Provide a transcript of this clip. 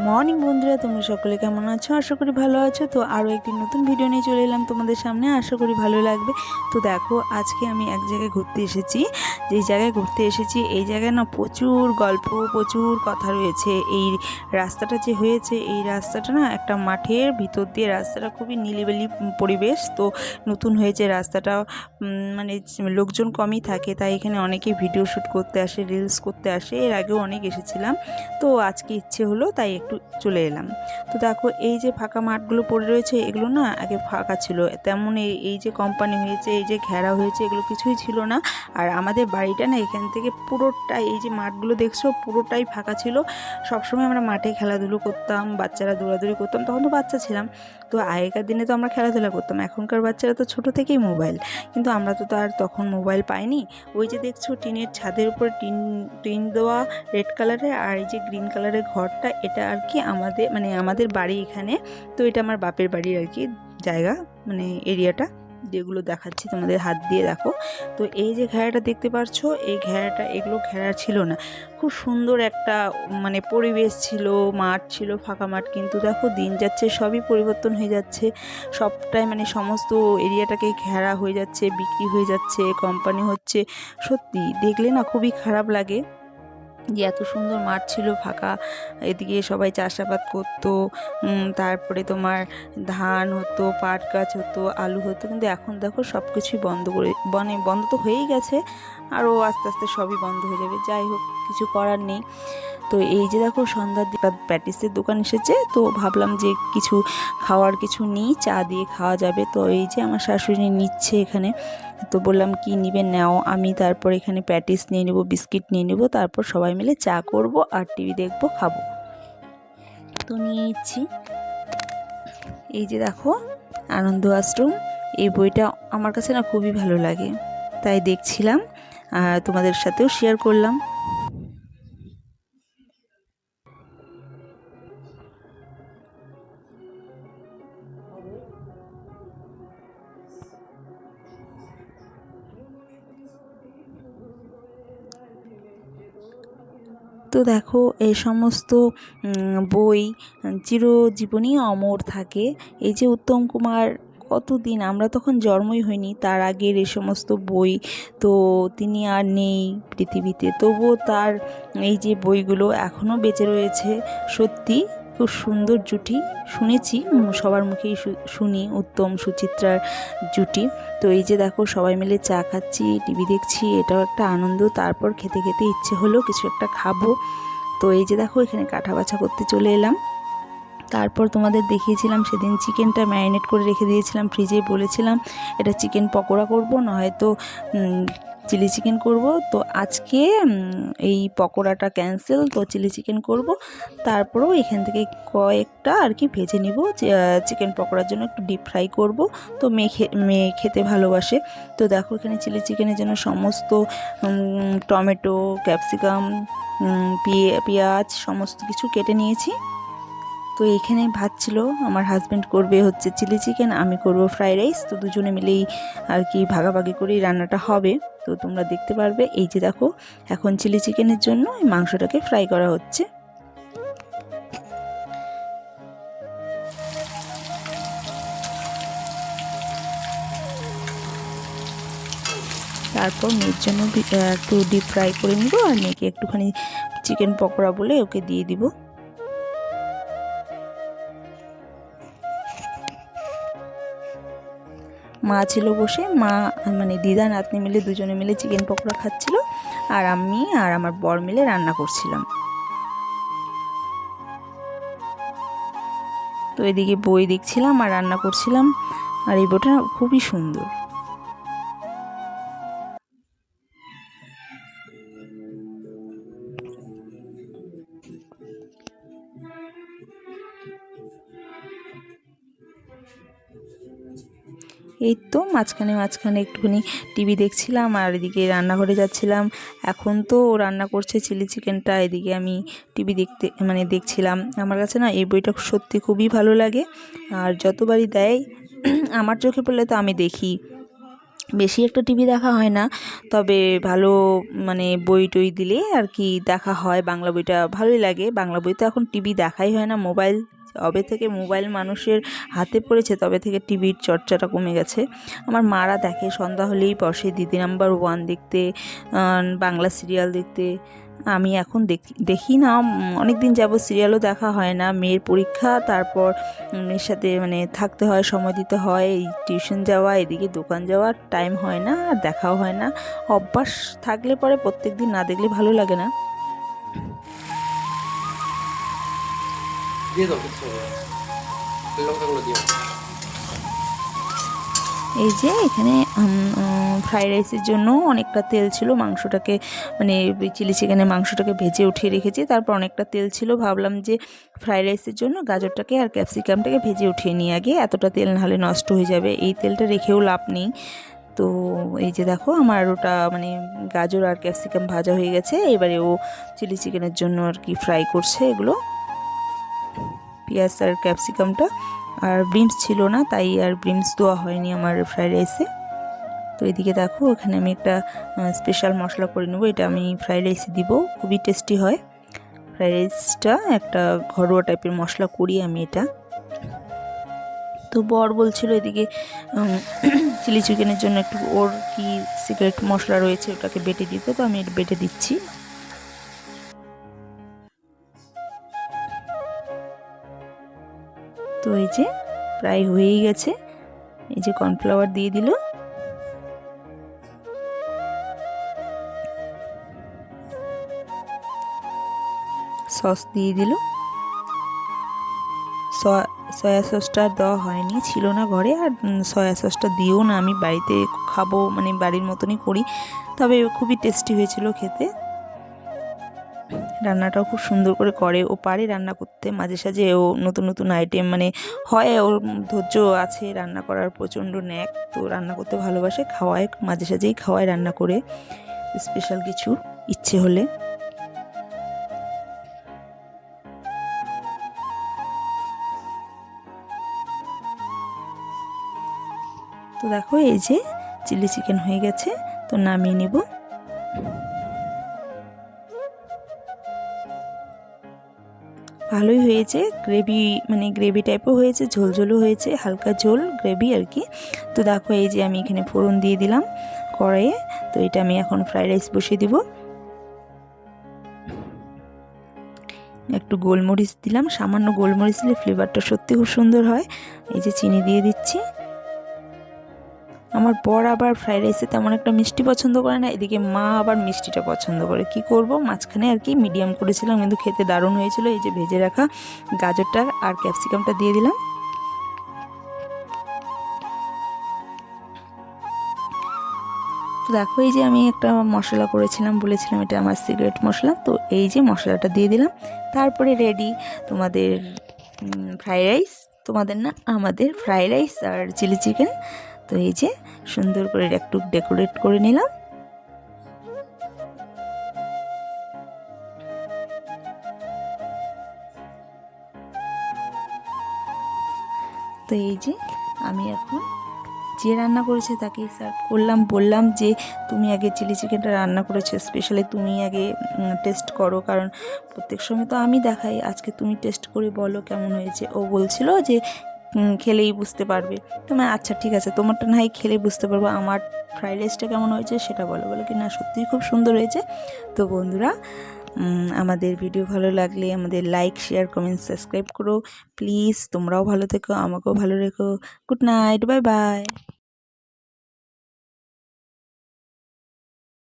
Morning বন্ধুরা, তোমরা সকলে কেমন আছো? আশা করি ভালো আছো। তো আরও একটি নতুন ভিডিও নিয়ে চলে এলাম তোমাদের সামনে, আশা করি ভালো লাগবে। তো দেখো, আজকে আমি এক জায়গায় ঘুরতে এসেছি। যেই জায়গায় ঘুরতে এসেছি এই জায়গায় না প্রচুর গল্প, প্রচুর কথা রয়েছে। এই রাস্তাটা যে হয়েছে, এই রাস্তাটা না একটা মাঠের ভিতর দিয়ে, রাস্তাটা খুবই নিরিবিলি পরিবেশ। তো নতুন হয়েছে রাস্তাটা, মানে লোকজন কমই থাকে, তাই এখানে অনেকেই ভিডিও শ্যুট করতে আসে, রিলস করতে আসে। এর আগেও অনেক এসেছিলাম, তো আজকে ইচ্ছে হলো তাই একটু চলে এলাম। তো দেখো, এই যে ফাঁকা মাঠগুলো পড়ে রয়েছে, এগুলো না আগে ফাঁকা ছিল। তেমন এই যে কোম্পানি হয়েছে, এই যে ঘেরা হয়েছে, এগুলো কিছুই ছিল না। আর আমাদের বাড়িটা না এখান থেকে পুরোটাই, এই যে মাঠগুলো দেখছো, পুরোটাই ফাঁকা ছিল। সবসময় আমরা মাঠে খেলাধুলো করতাম, বাচ্চারা দৌড়াদৌড়ি করতাম, তখন তো বাচ্চা ছিলাম। তো আগেকার দিনে তো আমরা খেলাধুলা করতাম, এখনকার বাচ্চারা তো ছোটো থেকেই মোবাইল, কিন্তু আমরা তো আর তখন মোবাইল পাইনি। ওই যে দেখছো টিনের ছাদের উপর টিন টিন দেওয়া রেড কালারের, আর এই যে গ্রিন কালারের ঘরটা, এটা আর কি আমাদের বাড়ি এখানে। তো এটা আমার বাপের বাড়ির আর কি জায়গা, মানে এরিয়াটা যেগুলো দেখাচ্ছি তোমাদের, হাত দিয়ে দেখো। তো এই যে ঘেরাটা দেখতে পাচ্ছ, এই ঘেরাটা, এগুলো ঘেরা ছিল না। খুব সুন্দর একটা পরিবেশ ছিল, মাঠ ছিল, ফাঁকা মাঠ। কিন্তু দেখো দিন যাচ্ছে সবই পরিবর্তন হয়ে যাচ্ছে, সবটাই সমস্ত এরিয়াটাকে ঘেরা হয়ে যাচ্ছে, বিক্রি হয়ে যাচ্ছে, কোম্পানি হচ্ছে। সত্যি দেখলে না খুবই খারাপ লাগে যে এত সুন্দর মাঠ ছিল ফাঁকা, এদিকে সবাই চাষাবাদ করতো, তারপরে তোমার ধান হতো, পাট গাছ হতো, আলু হতো। কিন্তু এখন দেখো সব কিছুই বন্ধ করে, বন্ধ তো হয়েই গেছে, আরও আস্তে আস্তে সবই বন্ধ হয়ে যাবে। যাই হোক, কিছু করার নেই। তো এই যে দেখো, সন্ধ্যার দিকে প্যাটিসের দোকান এসেছে, তো ভাবলাম যে কিছু খাওয়ার কিছু নিই, চা দিয়ে খাওয়া যাবে। তো এই যে আমার শাশুড়ি নিচ্ছে এখানে, তো বললাম কি নিবে নাও। আমি তারপর এখানে প্যাটিস নিয়ে নেবো, বিস্কিট নিয়ে নেবো, তারপর সবাই মিলে চা করব আর টিভি দেখবো, খাবো। তো নিয়ে নিচ্ছি। এই যে দেখো, আনন্দ আশ্রম, এই বইটা আমার কাছে না খুবই ভালো লাগে, তাই দেখছিলাম আর তোমাদের সাথেও শেয়ার করলাম। তো দেখো, এই সমস্ত বই চিরজীবনই অমর থাকে। এই যে উত্তম কুমার, কতদিন, আমরা তখন জন্মই হয়নি, তার আগের এই সমস্ত বই। তো তিনি আর নেই পৃথিবীতে, তবুও তার এই যে বইগুলো এখনও বেঁচে রয়েছে। সত্যি খুব সুন্দর জুটি, শুনেছি সবার মুখেই শুনি উত্তম সুচিত্রার জুটি। তো এই যে দেখো, সবাই মিলে চা খাচ্ছি, টিভি দেখছি, এটাও একটা আনন্দ। তারপর খেতে খেতে ইচ্ছে হলো কিছু একটা খাবো। তো এই যে দেখো, এখানে কাটা বাছা করতে চলে এলাম। তারপর তোমাদের দেখিয়েছিলাম সেদিন চিকেনটা ম্যারিনেট করে রেখে দিয়েছিলাম ফ্রিজে, বলেছিলাম এটা চিকেন পকোড়া করব, নয়তো চিলি চিকেন করব। তো আজকে এই পকোড়াটা ক্যান্সেল, তো চিলি চিকেন করব। তারপরেও এখান থেকে কয়েকটা আর কি ভেজে নিব, চিকেন পকোড়ার জন্য একটু ডিপ ফ্রাই করব। তো মেয়ে খেতে ভালোবাসে। তো দেখো, এখানে চিলি চিকেনের জন্য সমস্ত টমেটো, ক্যাপসিকাম, পেঁয়াজ সমস্ত কিছু কেটে নিয়েছি। তো এইখানে ভাত ছিল, আমার হাজব্যান্ড করবে হচ্ছে চিলি চিকেন, আমি করব ফ্রাইড রাইস। তো দুজনে মিলেই আর কি ভাগাভাগি করেই রান্নাটা হবে। তো তোমরা দেখতে পারবে। এই যে দেখো, এখন চিলি চিকেনের জন্য এই মাংসটাকে ফ্রাই করা হচ্ছে। তারপর মেয়ের জন্য একটু ডিপ ফ্রাই করে নিব, আর মেয়েকে একটুখানি চিকেন পকোড়া বলে ওকে দিয়ে দিব। মা ছিল বসে, মা দিদা নাতনি মিলে দুজনে মিলে চিকেন পকোড়া খাচ্ছিল, আর আমি আর আমার বর মিলে রান্না করছিলাম। তো এদিকে বই দেখছিলাম আর রান্না করছিলাম, আর এই বইটা খুবই সুন্দর। এই তো মাঝখানে মাঝখানে একটুখানি টিভি দেখছিলাম, আর এদিকে রান্নাঘরে যাচ্ছিলাম। এখন তো রান্না করছে চিলি চিকেনটা, এদিকে আমি টিভি দেখছিলাম। আমার কাছে না এই বইটা সত্যি খুবই ভালো লাগে, আর যতবারই দেয় আমার চোখে পড়লে তো আমি দেখি। বেশি একটা টিভি দেখা হয় না, তবে ভালো মানে বই টই দিলে আর কি দেখা হয়। বাংলা বইটা ভালোই লাগে। বাংলা বই তো এখন টিভি দেখাই হয় না, মোবাইল যবে থেকে মোবাইল মানুষের হাতে পড়েছে তবে থেকে টিভির চর্চাটা কমে গেছে। আমার মারা দেখে, সন্ধ্যা হলেই বসে দিদি নাম্বার ওয়ান দেখতে, বাংলা সিরিয়াল দেখতে। আমি এখন দেখি না, অনেক দিন যাবত সিরিয়ালও দেখা হয় না। মেয়ের পরীক্ষা, তারপর মেয়ের সাথে মানে থাকতে হয়, সময় দিতে হয়, এই টিউশন যাওয়া, এদিকে দোকান যাওয়া, টাইম হয় না, আর দেখাও হয় না। অভ্যাস থাকলে পরে প্রত্যেক দিন না দেখলে ভালো লাগে না। দিয়ে দাও কিছু হবে না। লঙ্কাগুলো দিও। এই যে এখানে ফ্রাইড রাইসের জন্য অনেকটা তেল ছিল, মাংসটাকে মানে চিলি চিকেনের মাংসটাকে ভেজে উঠিয়ে রেখেছি। তারপর অনেকটা তেল ছিল, ভাবলাম যে ফ্রাইড রাইসের জন্য গাজরটাকে আর ক্যাপসিকামটাকে ভেজে উঠিয়ে নিই আগে, এতটা তেল নাহলে নষ্ট হয়ে যাবে, এই তেলটা রেখেও লাভ নেই। তো এই যে দেখো আমার ওটা মানে গাজর আর ক্যাপসিকাম ভাজা হয়ে গেছে। এবারে ও চিলি চিকেনের জন্য আর কি ফ্রাই করছে এগুলো, পেঁয়াজ আর ক্যাপসিকামটা। আর বিনস ছিল না, তাই আর বিনস দেওয়া হয়নি আমার ফ্রাইড রাইসে। তো এদিকে দেখো এখানে আমি একটা স্পেশাল মশলা করে নেবো, এটা আমি ফ্রাইড রাইসে দিব, খুবই টেস্টি হয় ফ্রাইড রাইসটা। একটা ঘরোয়া টাইপের মশলা করি আমি এটা। তো বর বলছিল এদিকে চিলি চিকেনের জন্য একটু ওর কি সিক্রেট মশলা রয়েছে ওটাকে বেটে দিতে, তো আমি বেটে দিচ্ছি। তো এই যে প্রায় হয়েই গেছে, এই যে কর্নফ্লাওয়ার দিয়ে দিল, সস দিয়ে দিল। সয়া সসটা দেওয়া হয়নি, ছিল না ঘরে, আর সয়া সসটা দিও না, আমি বাড়িতে খাবো মানে বাড়ির মতনই করি, তবে খুবই টেস্টি হয়েছিল খেতে। রান্নাটাও খুব সুন্দর করে ও পারে রান্না করতে, মাঝে সাঝে ও নতুন নতুন আইটেম মানে হয়, ওর ধৈর্য আছে রান্না করার, প্রচণ্ড ন্যাক, তো রান্না করতে ভালোবাসে, খাওয়ায় মাঝে সাঝেই খাওয়ায় রান্না করে স্পেশাল কিছু ইচ্ছে হলে। তো দেখো এই যে চিলি চিকেন হয়ে গেছে, তো নামিয়ে নেব। ভালোই হয়েছে, গ্রেভি মানে গ্রেভি টাইপও হয়েছে, ঝোলঝোলও হয়েছে, হালকা ঝোল গ্রেভি আর কি। তো দেখো এই যে আমি এখানে ফোড়ন দিয়ে দিলাম কড়াইয়ে, তো এটা আমি এখন ফ্রাইড রাইস বসিয়ে দিব। একটু গোলমরিচ দিলাম, সামান্য গোলমরিচ দিলে ফ্লেভারটা সত্যি খুব সুন্দর হয়। এই যে চিনি দিয়ে দিচ্ছি। আমার বর আবার ফ্রাইড রাইসে তেমন একটা মিষ্টি পছন্দ করে না, এদিকে মা আবার মিষ্টিটা পছন্দ করে, কি করব, মাঝখানে আর কি মিডিয়াম করেছিলাম, কিন্তু খেতে দারুণ হয়েছিল। এই যে ভেজে রাখা গাজরটা আর ক্যাপসিকামটা দিয়ে দিলাম। তো দেখো এই যে আমি একটা মশলা করেছিলাম, বলেছিলাম এটা আমার সিক্রেট মশলা, তো এই যে মশলাটা দিয়ে দিলাম। তারপরে রেডি তোমাদের ফ্রাইড রাইস, তোমাদের না আমাদের ফ্রাইড রাইস আর চিলি চিকেন। তো এই যে সুন্দর করে একটু ডেকোরেট করে নিলাম। তো এই যে আমি এখন যে রান্না করেছে তাকেই সার্ভ করলাম, বললাম যে তুমি আগে চিলি চিকেনটা রান্না করেছো, স্পেশালি তুমি আগে টেস্ট করো, কারণ প্রত্যেক সময় তো আমি দেখাই, আজকে তুমি টেস্ট করে বলো কেমন হয়েছে। ও বলছিল যে খেলেই বুঝতে পারবে। তো আচ্ছা ঠিক আছে, তোমারটা না হয় খেলেই বুঝতে পারবো, আমার ফ্রাইড রাইসটা কেমন হয়েছে সেটা বলো। বলো কি না সত্যিই খুব সুন্দর হয়েছে। তো বন্ধুরা, আমাদের ভিডিও ভালো লাগলে আমাদের লাইক শেয়ার কমেন্ট সাবস্ক্রাইব করো প্লিজ। তোমরাও ভালো থেকো, আমাকেও ভালো রেখো। Good night, bye bye.